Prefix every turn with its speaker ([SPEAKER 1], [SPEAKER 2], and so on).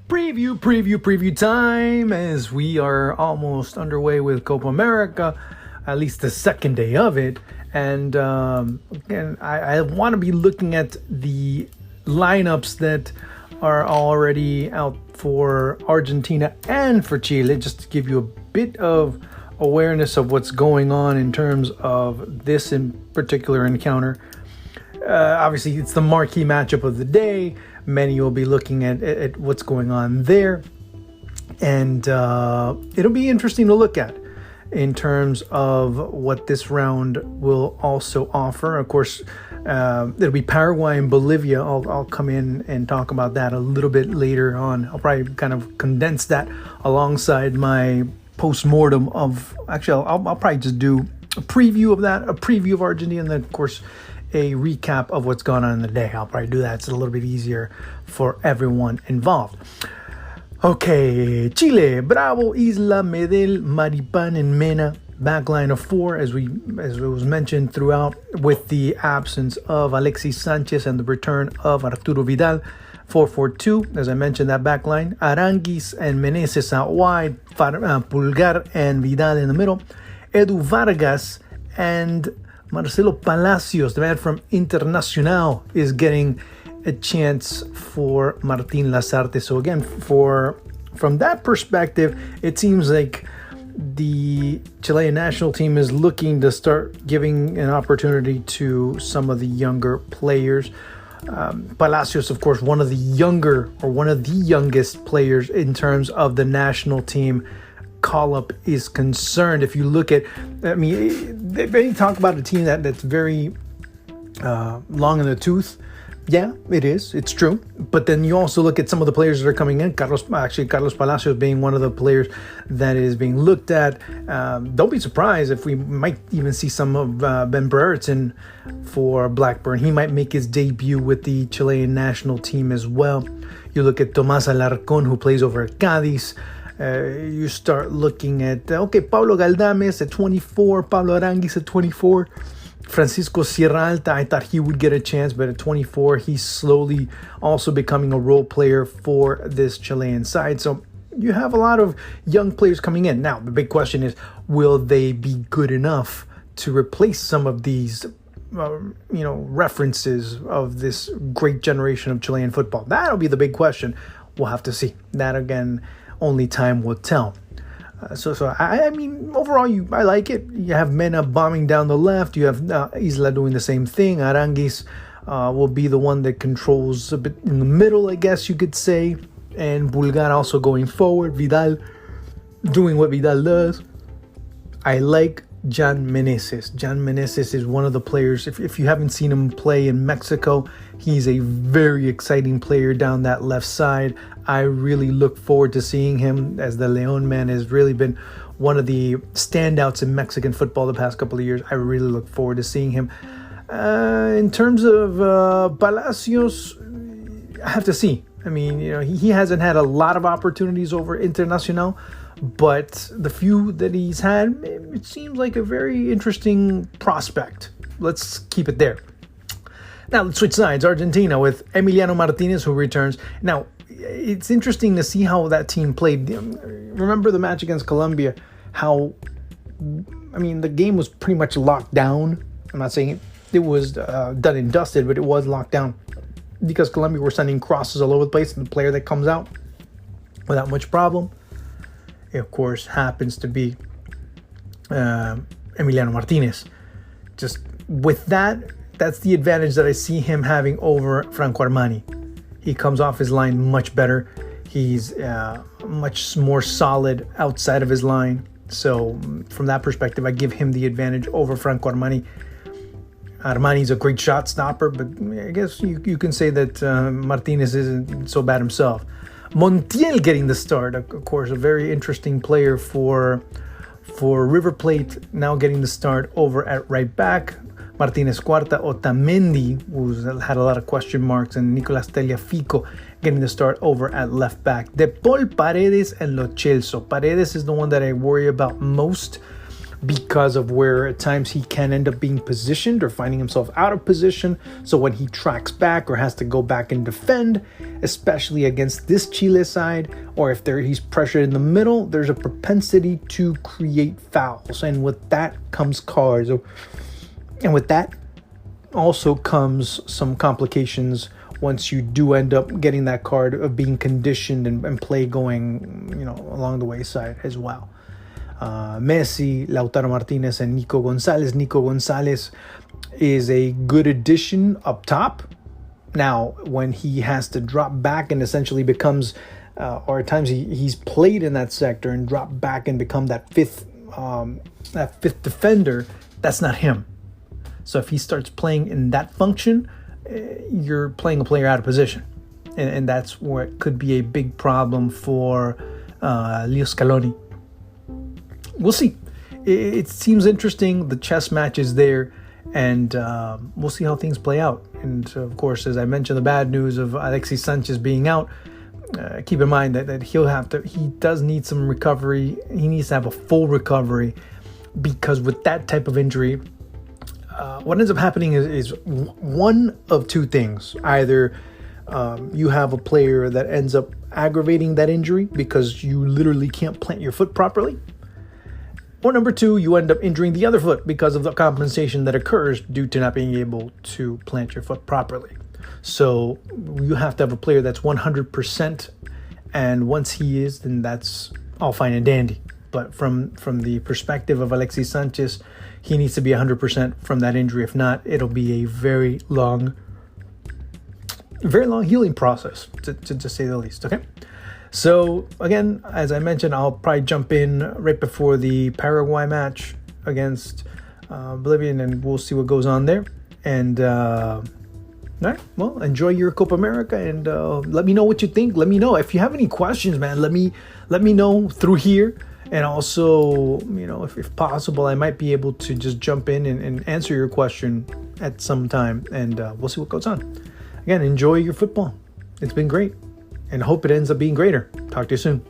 [SPEAKER 1] Preview time as we are almost underway with Copa America, at least the second day of it. And again, I want to be looking at the lineups that are already out for Argentina and for Chile, just to give you a bit of awareness of what's going on in terms of this in particular encounter. Obviously, it's the marquee matchup of the day. Many will be looking at what's going on there. And it'll be interesting to look at in terms of what this round will also offer. Of course, it'll be Paraguay and Bolivia. I'll come in and talk about that a little bit later on. I'll probably kind of condense that alongside my post-mortem of... Actually, I'll probably just do a preview of that, a preview of Argentina, and then, of course, a recap of what's gone on in the day. I'll probably do that. It's a little bit easier for everyone involved. Okay, Chile, Bravo, Isla, Medel, Maripan, and Mena. Backline of four, as it was mentioned throughout, with the absence of Alexis Sanchez and the return of Arturo Vidal. 4-4-2, as I mentioned, that backline. Aranguis and Meneses out wide. Pulgar and Vidal in the middle. Edu Vargas and Marcelo Palacios, the man from Internacional, is getting a chance for Martin Lazarte. So again, from that perspective, it seems like the Chilean national team is looking to start giving an opportunity to some of the younger players. Palacios, of course, one of the youngest players in terms of the national team call-up is concerned. If you look at, they talk about a team that's very long in the tooth. Yeah, it is. It's true. But then you also look at some of the players that are coming in. Carlos Palacios being one of the players that is being looked at. Don't be surprised if we might even see some of Ben Brereton for Blackburn. He might make his debut with the Chilean national team as well. You look at Tomás Alarcón, who plays over at Cádiz. You start looking at, Pablo Galdames at 24, Pablo Aranguis at 24. Francisco Sierra Alta, I thought he would get a chance, but at 24, he's slowly also becoming a role player for this Chilean side. So you have a lot of young players coming in. Now, the big question is, will they be good enough to replace some of these, references of this great generation of Chilean football? That'll be the big question. We'll have to see. That, again, only time will tell. I mean, overall, I like it. You have Mena bombing down the left. You have Isla doing the same thing. Aranguis will be the one that controls a bit in the middle, I guess you could say. And Pulgar also going forward. Vidal doing what Vidal does. I like Jan Meneses. Jan Meneses is one of the players, if you haven't seen him play in Mexico, he's a very exciting player down that left side. I really look forward to seeing him, as the León man has really been one of the standouts in Mexican football the past couple of years. I really look forward to seeing him. In terms of Palacios, I have to see. I mean, he hasn't had a lot of opportunities over Internacional, but the few that he's had, it seems like a very interesting prospect. Let's keep it there. Now, let's switch sides. Argentina with Emiliano Martinez, who returns. Now, it's interesting to see how that team played. Remember the match against Colombia, the game was pretty much locked down. I'm not saying it was done and dusted, but it was locked down because Colombia were sending crosses all over the place, and the player that comes out without much problem, it, of course, happens to be Emiliano Martinez. Just with that's the advantage that I see him having over Franco Armani. He comes off his line much better. He's much more solid outside of his line. So from that perspective, I give him the advantage over Franco Armani. Armani's a great shot stopper, but I guess you can say that Martinez isn't so bad himself. Montiel getting the start, of course, a very interesting player for River Plate, now getting the start over at right back. Martinez Cuarta, Otamendi, who's had a lot of question marks, and Nicolas Tagliafico getting the start over at left back. De Paul, Paredes, and Lo Celso. Paredes is the one that I worry about most, because of where at times he can end up being positioned or finding himself out of position. So when he tracks back or has to go back and defend, especially against this Chile side, or if he's pressured in the middle, there's a propensity to create fouls. And with that comes cards. And with that also comes some complications once you do end up getting that card of being conditioned and play going, along the wayside as well. Messi, Lautaro Martinez, and Nico Gonzalez. Nico Gonzalez is a good addition up top. Now, when he has to drop back and essentially becomes, or at times he's played in that sector and dropped back and become that fifth defender, that's not him. So if he starts playing in that function, you're playing a player out of position. And that's where it could be a big problem for Leo Scaloni. We'll see. It seems interesting. The chess match is there, and we'll see how things play out. And of course, as I mentioned, the bad news of Alexis Sanchez being out. Keep in mind that he does need some recovery. He needs to have a full recovery, because with that type of injury, what ends up happening is one of two things. Either you have a player that ends up aggravating that injury because you literally can't plant your foot properly. Or number two, you end up injuring the other foot because of the compensation that occurs due to not being able to plant your foot properly. So you have to have a player that's 100%, and once he is, then that's all fine and dandy. But from the perspective of Alexis Sanchez, he needs to be 100% from that injury. If not, it'll be a very long healing process, to say the least. Okay. So again, as I mentioned, I'll probably jump in right before the Paraguay match against Bolivia, and we'll see what goes on there. And all right, well, enjoy your Copa America, and let me know what you think. Let me know if you have any questions, man. Let me know through here, and also, if possible, I might be able to just jump in and answer your question at some time, and we'll see what goes on. Again, enjoy your football. It's been great. And hope it ends up being greater. Talk to you soon.